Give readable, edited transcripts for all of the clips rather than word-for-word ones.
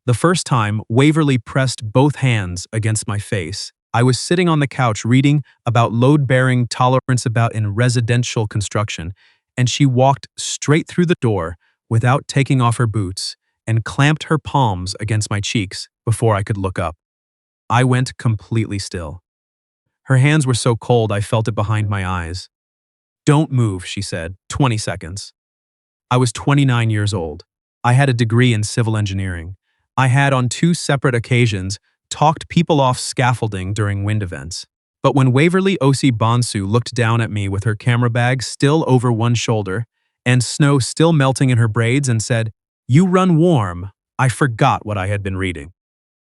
The first time, Waverly pressed both hands against my face. I was sitting on the couch reading about load-bearing tolerance about in residential construction, and she walked straight through the door without taking off her boots and clamped her palms against my cheeks before I could look up. I went completely still. Her hands were so cold I felt it behind my eyes. "Don't move," she said, 20 seconds. I was 29 years old. I had a degree in civil engineering. I had, on 2 separate occasions, talked people off scaffolding during wind events. But when Waverly Osi Bonsu looked down at me with her camera bag still over one shoulder and snow still melting in her braids and said, "You run warm," I forgot what I had been reading.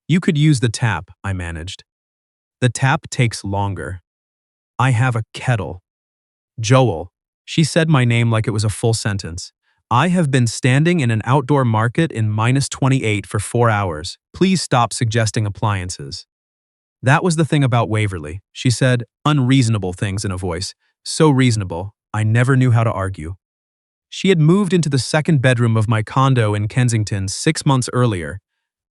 "You could use the tap," I managed. "The tap takes longer. I have a kettle." "Joel," she said my name like it was a full sentence. "I have been standing in an outdoor market in -28 for 4 hours. Please stop suggesting appliances." That was the thing about Waverly. She said unreasonable things in a voice. So reasonable, I never knew how to argue. She had moved into the second bedroom of my condo in Kensington 6 months earlier,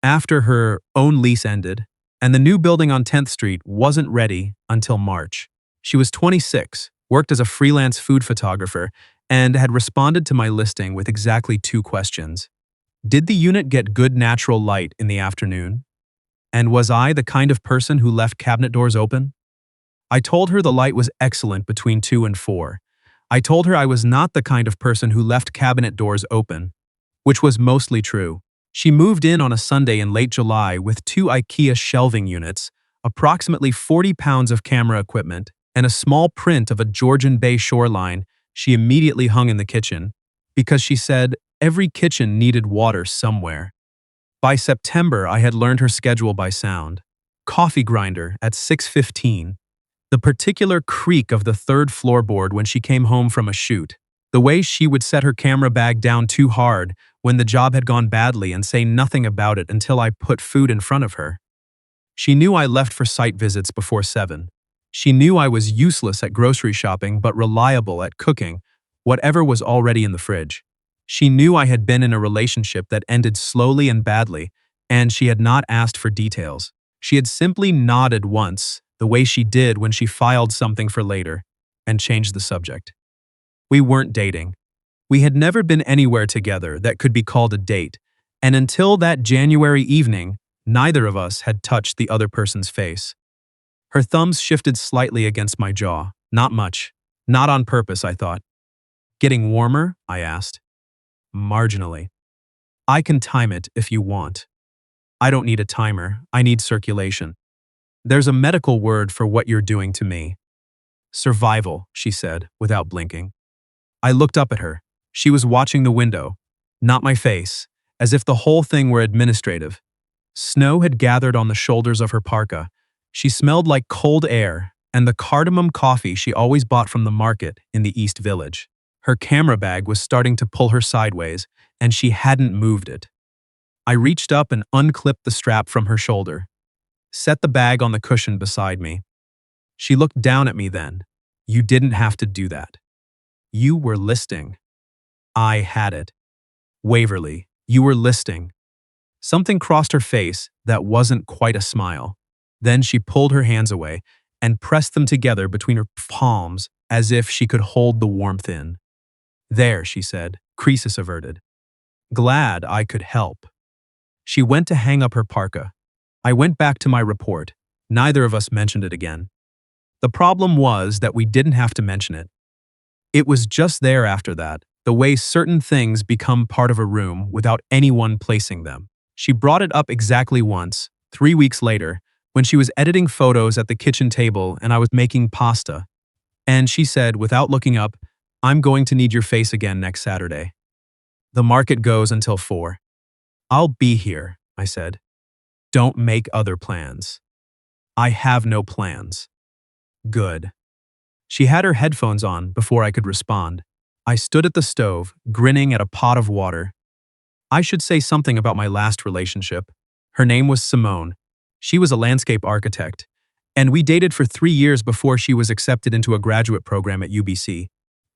after her own lease ended, and the new building on 10th Street wasn't ready until March. She was 26, worked as a freelance food photographer, and had responded to my listing with exactly 2 questions. Did the unit get good natural light in the afternoon? And was I the kind of person who left cabinet doors open? I told her the light was excellent between 2 and 4. I told her I was not the kind of person who left cabinet doors open, which was mostly true. She moved in on a Sunday in late July with 2 IKEA shelving units, approximately 40 pounds of camera equipment, and a small print of a Georgian Bay shoreline she immediately hung in the kitchen, because she said every kitchen needed water somewhere. By September, I had learned her schedule by sound. Coffee grinder at 6:15. The particular creak of the 3rd floorboard when she came home from a shoot. The way she would set her camera bag down too hard when the job had gone badly and say nothing about it until I put food in front of her. She knew I left for site visits before 7. She knew I was useless at grocery shopping but reliable at cooking whatever was already in the fridge. She knew I had been in a relationship that ended slowly and badly, and she had not asked for details. She had simply nodded once, the way she did when she filed something for later, and changed the subject. We weren't dating. We had never been anywhere together that could be called a date, and until that January evening, neither of us had touched the other person's face. Her thumbs shifted slightly against my jaw. Not much. Not on purpose, I thought. "Getting warmer?" I asked. "Marginally. I can time it if you want." "I don't need a timer. I need circulation." "There's a medical word for what you're doing to me." "Survival," she said, without blinking. I looked up at her. She was watching the window, not my face, as if the whole thing were administrative. Snow had gathered on the shoulders of her parka. She smelled like cold air and the cardamom coffee she always bought from the market in the East Village. Her camera bag was starting to pull her sideways, and she hadn't moved it. I reached up and unclipped the strap from her shoulder, set the bag on the cushion beside me. She looked down at me then. "You didn't have to do that. You were listing." I had it. "Waverly, you were listing." Something crossed her face that wasn't quite a smile. Then she pulled her hands away and pressed them together between her palms as if she could hold the warmth in. "There," she said, creases averted. Glad I could help. She went to hang up her parka. I went back to my report. Neither of us mentioned it again. The problem was that we didn't have to mention it. It was just there after that, the way certain things become part of a room without anyone placing them. She brought it up exactly once, 3 weeks later, when she was editing photos at the kitchen table and I was making pasta. And she said, without looking up, "I'm going to need your face again next Saturday. The market goes until 4. "I'll be here," I said. "Don't make other plans." "I have no plans." "Good." She had her headphones on before I could respond. I stood at the stove, grinning at a pot of water. I should say something about my last relationship. Her name was Simone. She was a landscape architect, and we dated for 3 years before she was accepted into a graduate program at UBC.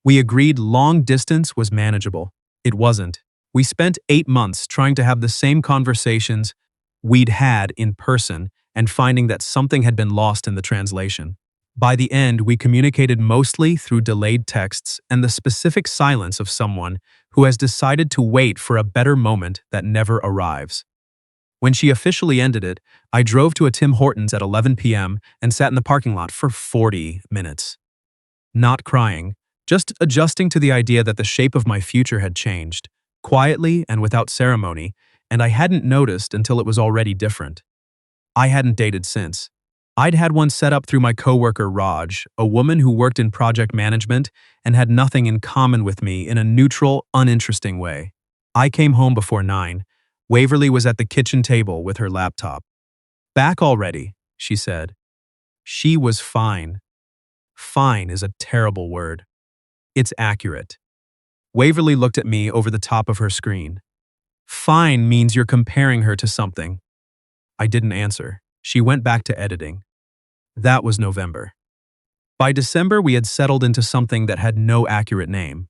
We agreed long distance was manageable. It wasn't. We spent 8 months trying to have the same conversations we'd had in person and finding that something had been lost in the translation. By the end, we communicated mostly through delayed texts and the specific silence of someone who has decided to wait for a better moment that never arrives. When she officially ended it, I drove to a Tim Hortons at 11 p.m. and sat in the parking lot for 40 minutes. Not crying, just adjusting to the idea that the shape of my future had changed, quietly and without ceremony, and I hadn't noticed until it was already different. I hadn't dated since. I'd had one set up through my coworker Raj, a woman who worked in project management and had nothing in common with me in a neutral, uninteresting way. I came home before 9. Waverly was at the kitchen table with her laptop. "Back already," she said. She was fine. Fine is a terrible word. It's accurate. Waverly looked at me over the top of her screen. Fine means you're comparing her to something. I didn't answer. She went back to editing. That was November. By December, we had settled into something that had no accurate name.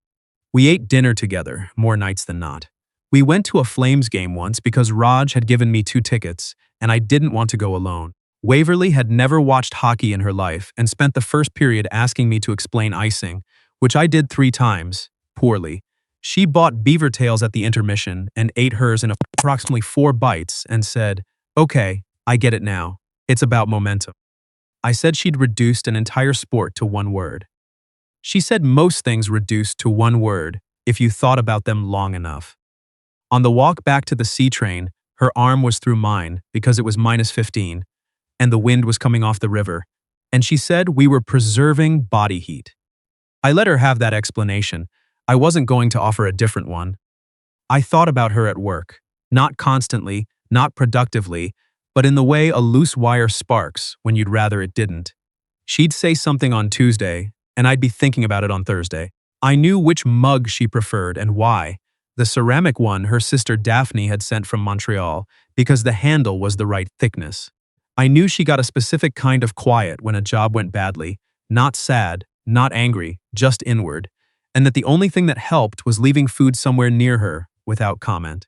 We ate dinner together, more nights than not. We went to a Flames game once because Raj had given me 2 tickets, and I didn't want to go alone. Waverly had never watched hockey in her life and spent the first period asking me to explain icing, which I did 3 times, poorly. She bought beaver tails at the intermission and ate hers in approximately 4 bites and said, "Okay, I get it now. It's about momentum." I said she'd reduced an entire sport to 1 word. She said most things reduced to 1 word if you thought about them long enough. On the walk back to the C train, her arm was through mine because it was -15, and the wind was coming off the river, and she said we were preserving body heat. I let her have that explanation. I wasn't going to offer a different one. I thought about her at work, not constantly, not productively, but in the way a loose wire sparks when you'd rather it didn't. She'd say something on Tuesday, and I'd be thinking about it on Thursday. I knew which mug she preferred and why. The ceramic one her sister Daphne had sent from Montreal because the handle was the right thickness. I knew she got a specific kind of quiet when a job went badly, not sad, not angry, just inward, and that the only thing that helped was leaving food somewhere near her without comment.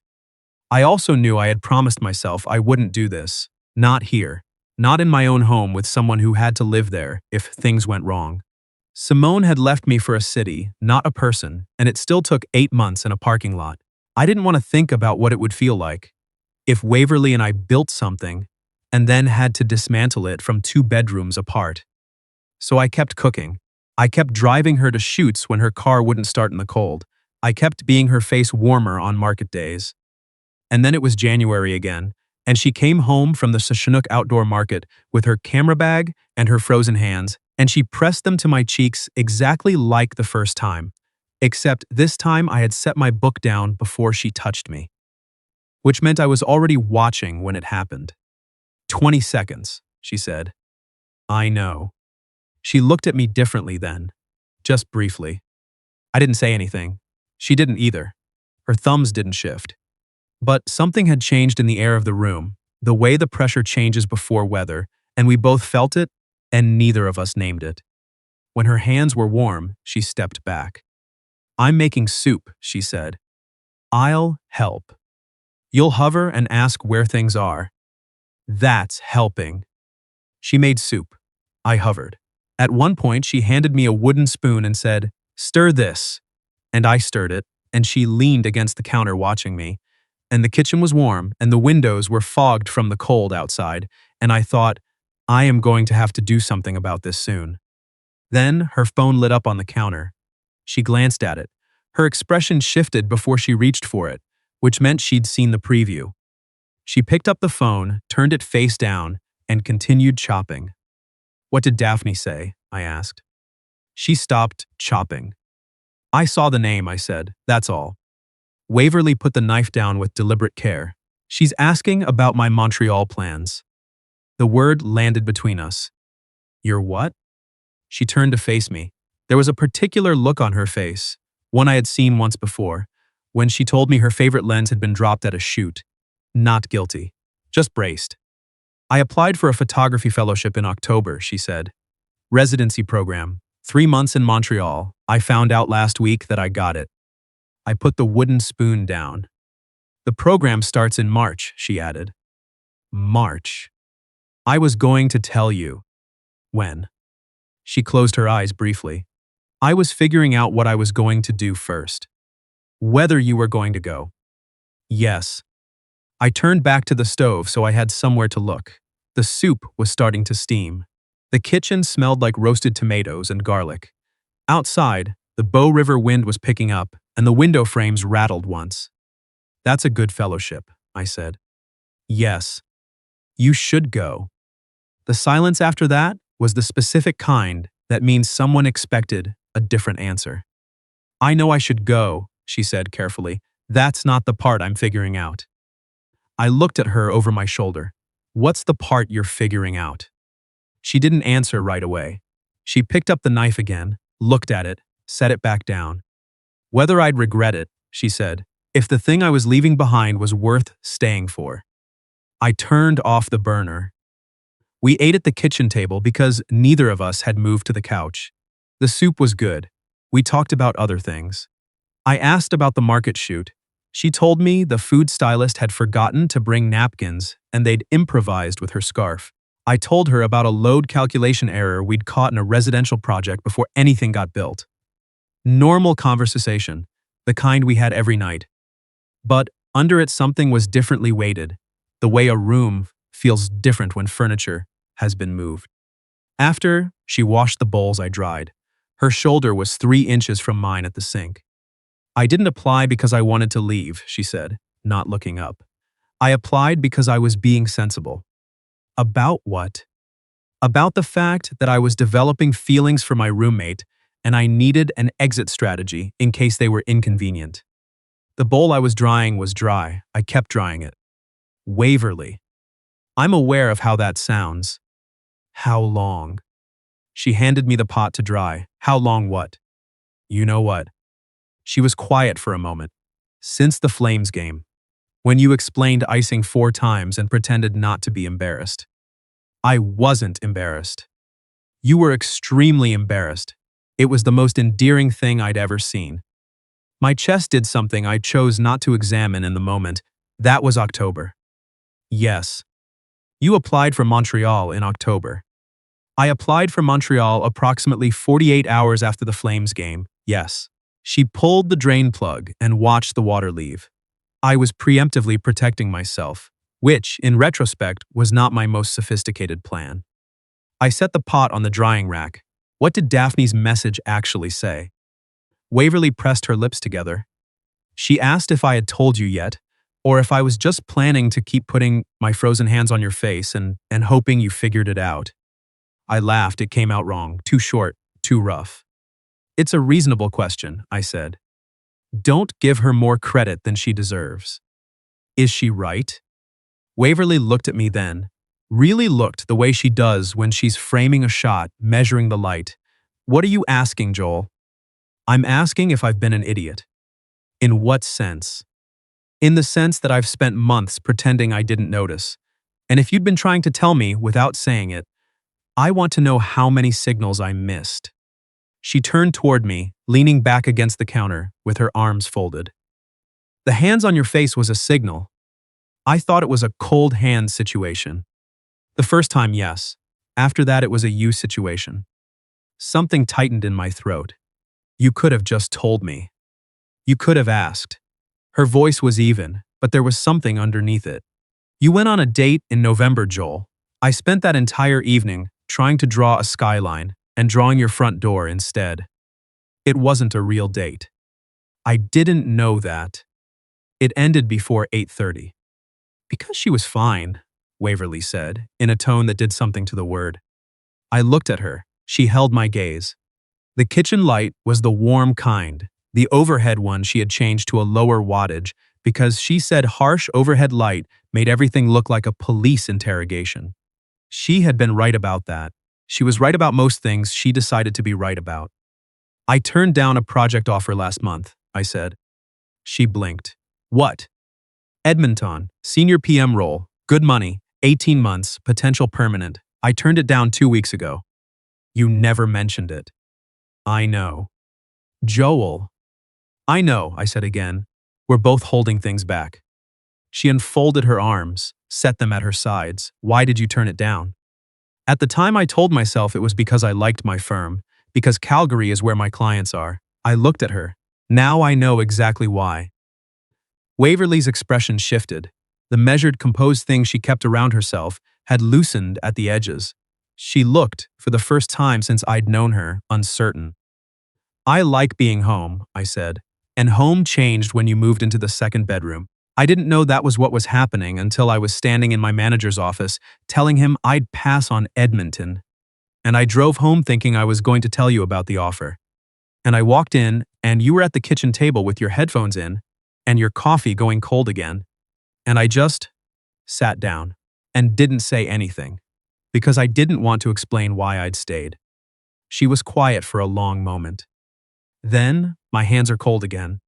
I also knew I had promised myself I wouldn't do this, not here, not in my own home with someone who had to live there if things went wrong. Simone had left me for a city, not a person, and it still took 8 months in a parking lot. I didn't want to think about what it would feel like if Waverly and I built something and then had to dismantle it from 2 bedrooms apart. So I kept cooking. I kept driving her to shoots when her car wouldn't start in the cold. I kept being her face warmer on market days. And then it was January again, and she came home from the Chinook outdoor market with her camera bag and her frozen hands, and she pressed them to my cheeks exactly like the first time, except this time I had set my book down before she touched me, which meant I was already watching when it happened. 20 seconds, she said. I know. She looked at me differently then, just briefly. I didn't say anything. She didn't either. Her thumbs didn't shift. But something had changed in the air of the room, the way the pressure changes before weather, and we both felt it, and neither of us named it. When her hands were warm, she stepped back. "I'm making soup," she said. "I'll help. You'll hover and ask where things are. That's helping." She made soup. I hovered. At one point, she handed me a wooden spoon and said, "Stir this." And I stirred it, and she leaned against the counter watching me. And the kitchen was warm, and the windows were fogged from the cold outside, and I thought, I am going to have to do something about this soon. Then her phone lit up on the counter. She glanced at it. Her expression shifted before she reached for it, which meant she'd seen the preview. She picked up the phone, turned it face down, and continued chopping. "What did Daphne say?" I asked. She stopped chopping. "I saw the name," I said. "That's all." Waverly put the knife down with deliberate care. "She's asking about my Montreal plans." The word landed between us. "Your what?" She turned to face me. There was a particular look on her face, one I had seen once before, when she told me her favorite lens had been dropped at a shoot. Not guilty. Just braced. "I applied for a photography fellowship in October," she said. "Residency program. 3 months in Montreal. I found out last week that I got it." I put the wooden spoon down. The program starts in March, she added. March. I was going to tell you. When? She closed her eyes briefly. I was figuring out what I was going to do first. Whether you were going to go. Yes. I turned back to the stove so I had somewhere to look. The soup was starting to steam. The kitchen smelled like roasted tomatoes and garlic. Outside, the Bow River wind was picking up, and the window frames rattled once. That's a good fellowship, I said. Yes. You should go. The silence after that was the specific kind that means someone expected a different answer. I know I should go, she said carefully. That's not the part I'm figuring out. I looked at her over my shoulder. What's the part you're figuring out? She didn't answer right away. She picked up the knife again, looked at it, set it back down. Whether I'd regret it, she said, if the thing I was leaving behind was worth staying for. I turned off the burner. We ate at the kitchen table because neither of us had moved to the couch. The soup was good. We talked about other things. I asked about the market shoot. She told me the food stylist had forgotten to bring napkins and they'd improvised with her scarf. I told her about a load calculation error we'd caught in a residential project before anything got built. Normal conversation, the kind we had every night. But under it something was differently weighted, the way a room feels different when furniture has been moved. After she washed the bowls I dried, her shoulder was 3 inches from mine at the sink. I didn't apply because I wanted to leave, she said, not looking up. I applied because I was being sensible. About what? About the fact that I was developing feelings for my roommate and I needed an exit strategy in case they were inconvenient. The bowl I was drying was dry. I kept drying it. Waverly. I'm aware of how that sounds. How long? She handed me the pot to dry. How long what? You know what? She was quiet for a moment. Since the Flames game. When you explained icing 4 times and pretended not to be embarrassed. I wasn't embarrassed. You were extremely embarrassed. It was the most endearing thing I'd ever seen. My chest did something I chose not to examine in the moment. That was October. Yes. You applied for Montreal in October. I applied for Montreal approximately 48 hours after the Flames game, yes. She pulled the drain plug and watched the water leave. I was preemptively protecting myself, which, in retrospect, was not my most sophisticated plan. I set the pot on the drying rack. What did Daphne's message actually say? Waverly pressed her lips together. She asked if I had told you yet, or if I was just planning to keep putting my frozen hands on your face and hoping you figured it out. I laughed. It came out wrong, too short, too rough. It's a reasonable question, I said. Don't give her more credit than she deserves. Is she right? Waverly looked at me then, really looked the way she does when she's framing a shot, measuring the light. What are you asking, Joel? I'm asking if I've been an idiot. In what sense? In the sense that I've spent months pretending I didn't notice. And if you'd been trying to tell me without saying it, I want to know how many signals I missed. She turned toward me, leaning back against the counter with her arms folded. The hands on your face was a signal. I thought it was a cold hand situation. The first time, yes. After that, it was a you situation. Something tightened in my throat. You could have just told me. You could have asked. Her voice was even, but there was something underneath it. You went on a date in November, Joel. I spent that entire evening trying to draw a skyline and drawing your front door instead. It wasn't a real date. I didn't know that. It ended before 8:30. Because she was fine, Waverly said, in a tone that did something to the word. I looked at her. She held my gaze. The kitchen light was the warm kind, the overhead one she had changed to a lower wattage because she said harsh overhead light made everything look like a police interrogation. She had been right about that. She was right about most things she decided to be right about. I turned down a project offer last month, I said. She blinked. What? Edmonton, senior PM role, good money, 18 months, potential permanent. I turned it down 2 weeks ago. You never mentioned it. I know. Joel. I know, I said again. We're both holding things back. She unfolded her arms, set them at her sides. Why did you turn it down? At the time, I told myself it was because I liked my firm, because Calgary is where my clients are. I looked at her. Now I know exactly why. Waverly's expression shifted. The measured, composed thing she kept around herself had loosened at the edges. She looked, for the first time since I'd known her, uncertain. I like being home, I said. And home changed when you moved into the second bedroom. I didn't know that was what was happening until I was standing in my manager's office, telling him I'd pass on Edmonton. And I drove home thinking I was going to tell you about the offer. And I walked in, and you were at the kitchen table with your headphones in, and your coffee going cold again. And I just sat down and didn't say anything, because I didn't want to explain why I'd stayed. She was quiet for a long moment. Then, my hands are cold again.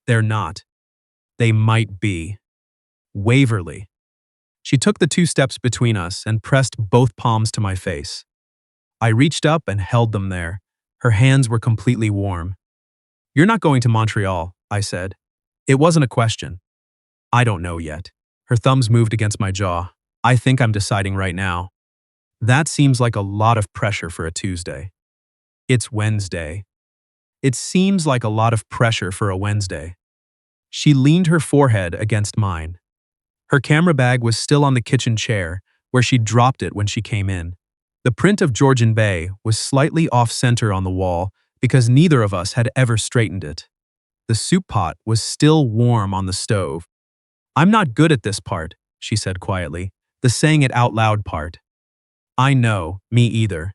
They're not. They might be. Waverly. She took the 2 steps between us and pressed both palms to my face. I reached up and held them there. Her hands were completely warm. You're not going to Montreal, I said. It wasn't a question. I don't know yet. Her thumbs moved against my jaw. I think I'm deciding right now. That seems like a lot of pressure for a Tuesday. It's Wednesday. It seems like a lot of pressure for a Wednesday. She leaned her forehead against mine. Her camera bag was still on the kitchen chair, where she'd dropped it when she came in. The print of Georgian Bay was slightly off-center on the wall because neither of us had ever straightened it. The soup pot was still warm on the stove. I'm not good at this part, she said quietly, the saying it out loud part. I know, me either.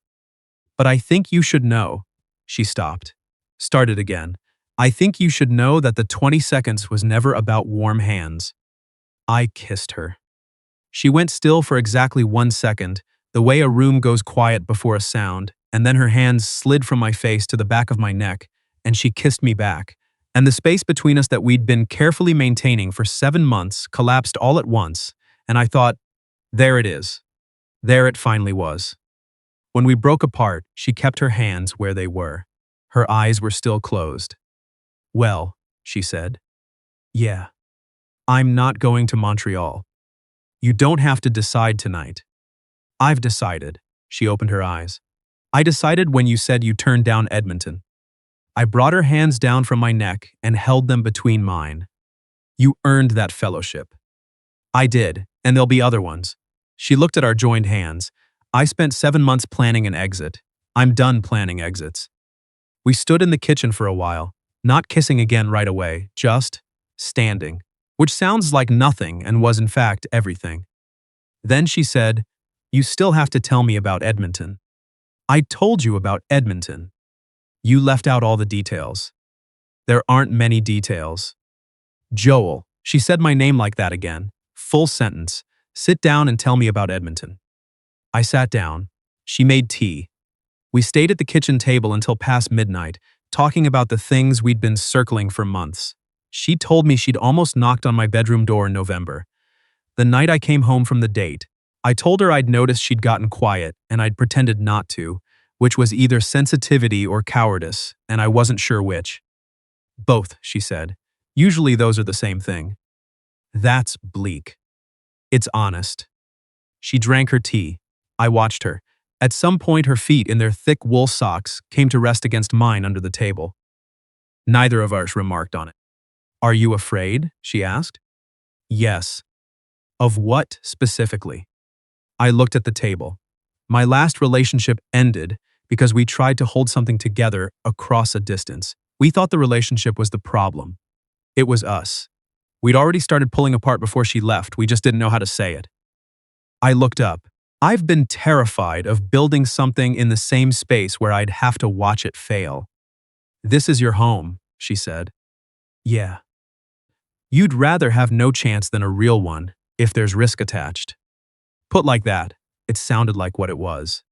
But I think you should know. She stopped. Started again. I think you should know that the 20 seconds was never about warm hands. I kissed her. She went still for exactly 1 second, the way a room goes quiet before a sound, and then her hands slid from my face to the back of my neck, and she kissed me back. And the space between us that we'd been carefully maintaining for 7 months collapsed all at once, and I thought, there it is. There it finally was. When we broke apart, she kept her hands where they were. Her eyes were still closed. Well, she said. Yeah. I'm not going to Montreal. You don't have to decide tonight. I've decided. She opened her eyes. I decided when you said you turned down Edmonton. I brought her hands down from my neck and held them between mine. You earned that fellowship. I did, and there'll be other ones. She looked at our joined hands. I spent 7 months planning an exit. I'm done planning exits. We stood in the kitchen for a while, not kissing again right away, just standing, which sounds like nothing and was in fact everything. Then she said, you still have to tell me about Edmonton. I told you about Edmonton. You left out all the details. There aren't many details. Joel, she said my name like that again, full sentence. Sit down and tell me about Edmonton. I sat down. She made tea. We stayed at the kitchen table until past midnight, talking about the things we'd been circling for months. She told me she'd almost knocked on my bedroom door in November. The night I came home from the date, I told her I'd noticed she'd gotten quiet and I'd pretended not to, which was either sensitivity or cowardice, and I wasn't sure which. Both, she said. Usually those are the same thing. That's bleak. It's honest. She drank her tea. I watched her. At some point, her feet in their thick wool socks came to rest against mine under the table. Neither of us remarked on it. Are you afraid? She asked. Yes. Of what specifically? I looked at the table. My last relationship ended because we tried to hold something together across a distance. We thought the relationship was the problem. It was us. We'd already started pulling apart before she left, we just didn't know how to say it. I looked up. I've been terrified of building something in the same space where I'd have to watch it fail. This is your home, she said. Yeah. You'd rather have no chance than a real one, if there's risk attached. Put like that, it sounded like what it was.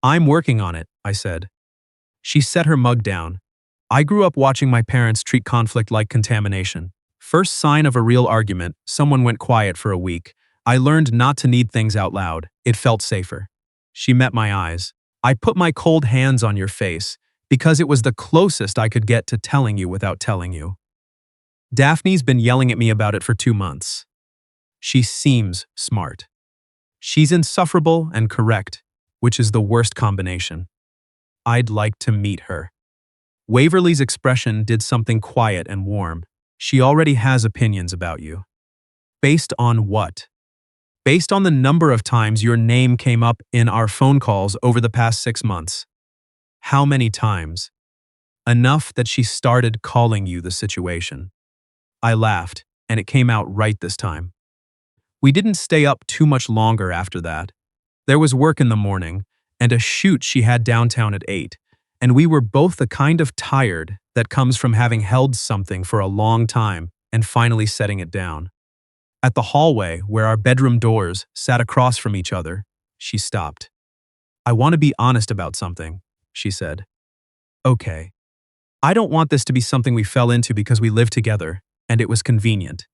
I'm working on it, I said. She set her mug down. I grew up watching my parents treat conflict like contamination. First sign of a real argument, someone went quiet for a week. I learned not to need things out loud. It felt safer. She met my eyes. I put my cold hands on your face. Because it was the closest I could get to telling you without telling you. Daphne's been yelling at me about it for 2 months. She seems smart. She's insufferable and correct, which is the worst combination. I'd like to meet her. Waverly's expression did something quiet and warm. She already has opinions about you. Based on what? Based on the number of times your name came up in our phone calls over the past 6 months. How many times? Enough that she started calling you the situation. I laughed, and it came out right this time. We didn't stay up too much longer after that. There was work in the morning, and a shoot she had downtown at 8, and we were both the kind of tired that comes from having held something for a long time and finally setting it down. At the hallway, where our bedroom doors sat across from each other, she stopped. "I want to be honest about something," she said. "Okay. I don't want this to be something we fell into because we live together, and it was convenient.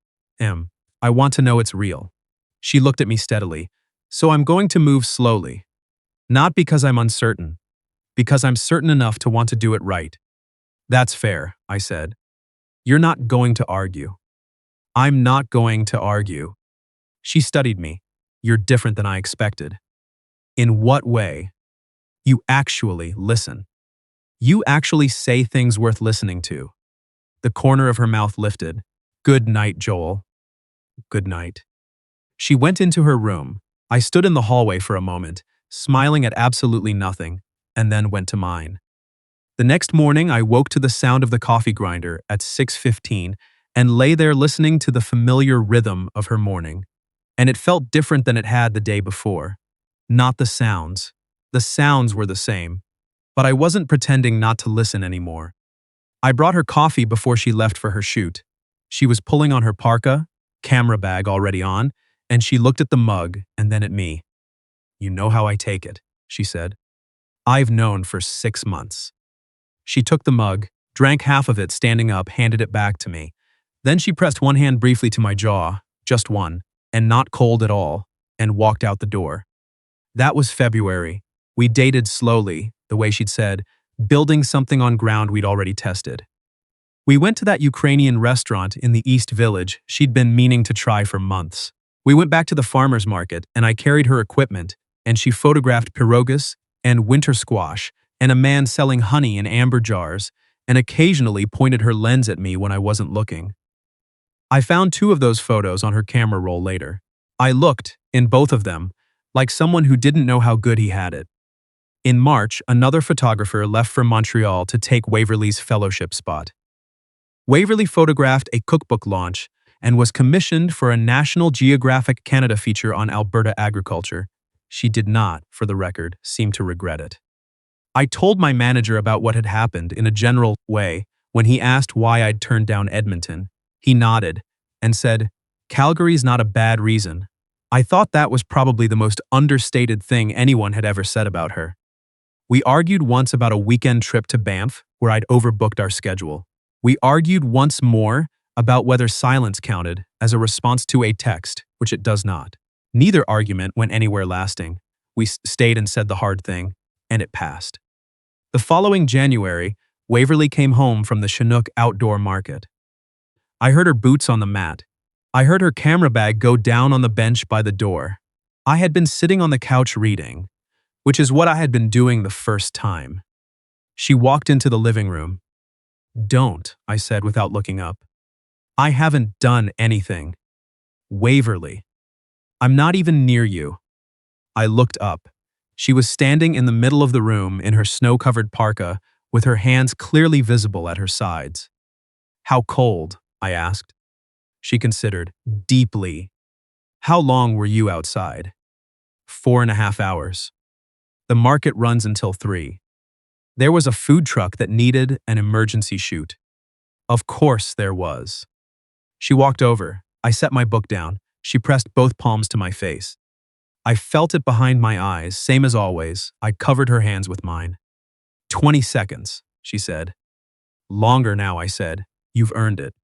I want to know it's real." She looked at me steadily. "So I'm going to move slowly. Not because I'm uncertain, because I'm certain enough to want to do it right." "That's fair," I said. "You're not going to argue." "I'm not going to argue." She studied me. "You're different than I expected." "In what way?" "You actually listen. You actually say things worth listening to." The corner of her mouth lifted. "Good night, Joel." "Good night." She went into her room. I stood in the hallway for a moment, smiling at absolutely nothing, and then went to mine. The next morning, I woke to the sound of the coffee grinder at 6:15 and lay there listening to the familiar rhythm of her morning. And it felt different than it had the day before. Not the sounds. The sounds were the same. But I wasn't pretending not to listen anymore. I brought her coffee before she left for her shoot. She was pulling on her parka, camera bag already on, and she looked at the mug and then at me. "You know how I take it," she said. "I've known for 6 months." She took the mug, drank half of it standing up, handed it back to me. Then she pressed one hand briefly to my jaw, just one, and not cold at all, and walked out the door. That was February. We dated slowly, the way she'd said, building something on ground we'd already tested. We went to that Ukrainian restaurant in the East Village she'd been meaning to try for months. We went back to the farmer's market, and I carried her equipment, and she photographed pierogies and winter squash and a man selling honey in amber jars, and occasionally pointed her lens at me when I wasn't looking. I found 2 of those photos on her camera roll later. I looked, in both of them, like someone who didn't know how good he had it. In March, another photographer left for Montreal to take Waverly's fellowship spot. Waverly photographed a cookbook launch and was commissioned for a National Geographic Canada feature on Alberta agriculture. She did not, for the record, seem to regret it. I told my manager about what had happened in a general way when he asked why I'd turned down Edmonton. He nodded and said, "Calgary's not a bad reason." I thought that was probably the most understated thing anyone had ever said about her. We argued once about a weekend trip to Banff, where I'd overbooked our schedule. We argued once more about whether silence counted as a response to a text, which it does not. Neither argument went anywhere lasting. We stayed and said the hard thing, and it passed. The following January, Waverly came home from the Chinook outdoor market. I heard her boots on the mat. I heard her camera bag go down on the bench by the door. I had been sitting on the couch reading, which is what I had been doing the first time. She walked into the living room. "Don't," I said without looking up. "I haven't done anything. Waverly. I'm not even near you." I looked up. She was standing in the middle of the room in her snow-covered parka, with her hands clearly visible at her sides. "How cold?" I asked. She considered. "Deeply." "How long were you outside?" 4.5 hours. "The market runs until 3. There was a food truck that needed an emergency shoot." "Of course there was." She walked over. I set my book down. She pressed both palms to my face. I felt it behind my eyes, same as always. I covered her hands with mine. 20 seconds, she said. "Longer now," I said. "You've earned it."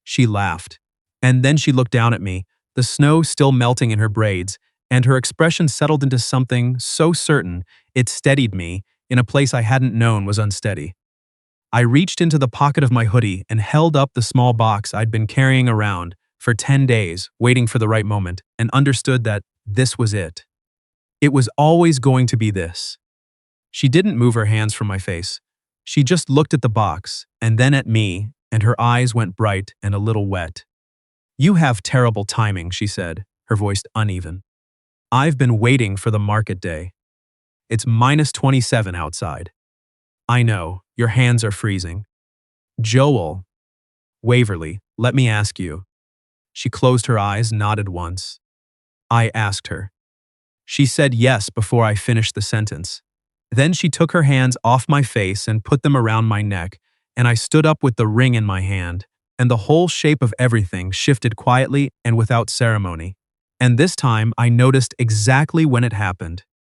She laughed. And then she looked down at me, the snow still melting in her braids, and her expression settled into something so certain it steadied me in a place I hadn't known was unsteady. I reached into the pocket of my hoodie and held up the small box I'd been carrying around for 10 days, waiting for the right moment, and understood that this was it. It was always going to be this. She didn't move her hands from my face. She just looked at the box, and then at me, and her eyes went bright and a little wet. "You have terrible timing," she said, her voice uneven. "I've been waiting for the market day. It's -27 outside. I know, your hands are freezing. Joel, Waverly, let me ask you." She closed her eyes, nodded once. I asked her. She said yes before I finished the sentence. Then she took her hands off my face and put them around my neck, and I stood up with the ring in my hand, and the whole shape of everything shifted quietly and without ceremony. And this time I noticed exactly when it happened.